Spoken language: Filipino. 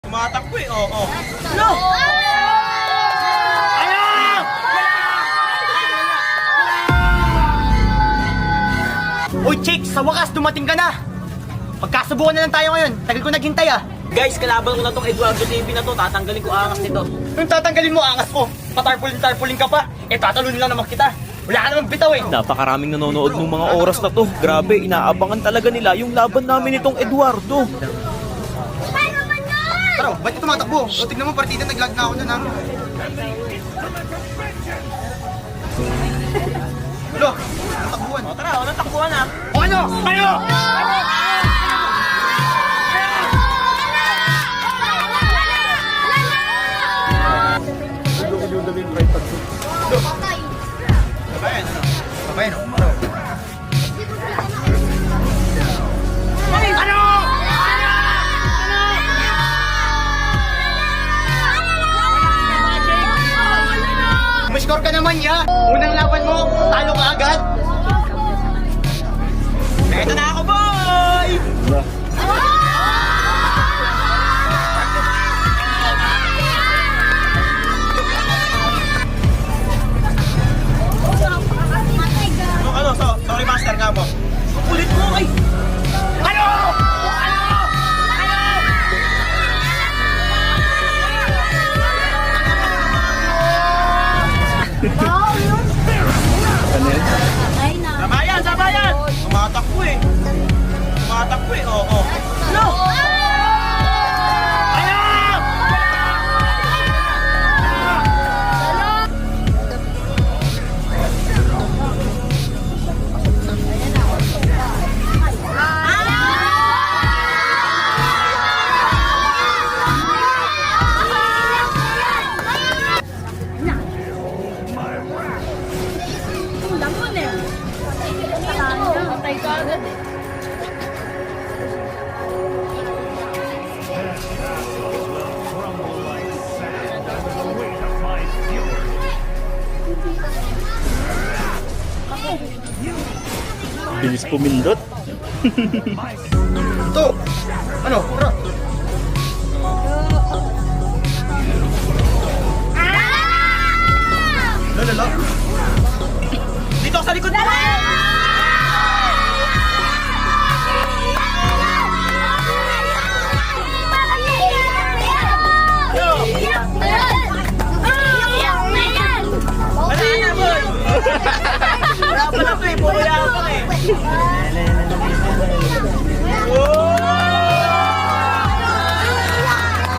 Tumatakbo eh, oo. No! Uy, chicks! Sa wakas, dumating ka na! Magkasubukan na lang tayo ngayon. Tagal ko naghintay ah. Guys, kalaban ko na tong Eduardo TV na to. Tatanggalin ko angas nito. Yung tatanggalin mo angas ko, patarpulin ka pa. Eh, tatalunin lang naman kita. Wala ka namang bitaw eh. Napakaraming nanonood ng mga oras na to. Grabe, inaabangan talaga nila yung laban namin itong Eduardo. Tara, ba't ka tumatakbo? O, tignan mo, partida, nag-lag na ako nun ha. Ulo, takbuhan. O tara, walang takbuhan ha. O ano? Ano? Babayan, ano? Babayan, ano? Ano? Umiscore ka naman ya! Unang laban mo, talo ka agad! Eto na ako, boy! Ano, sorry master nga mo. Kulit mo ay! Ano? Sabayan, sabayan! Tumatakbo eh. Tumatakbo eh, oo. No! Bilis pumindot. Ito! Ano? Tara! Lala! Dito sa likod mo! Wala na, boy! Wala pa na to eh, puro yabang eh.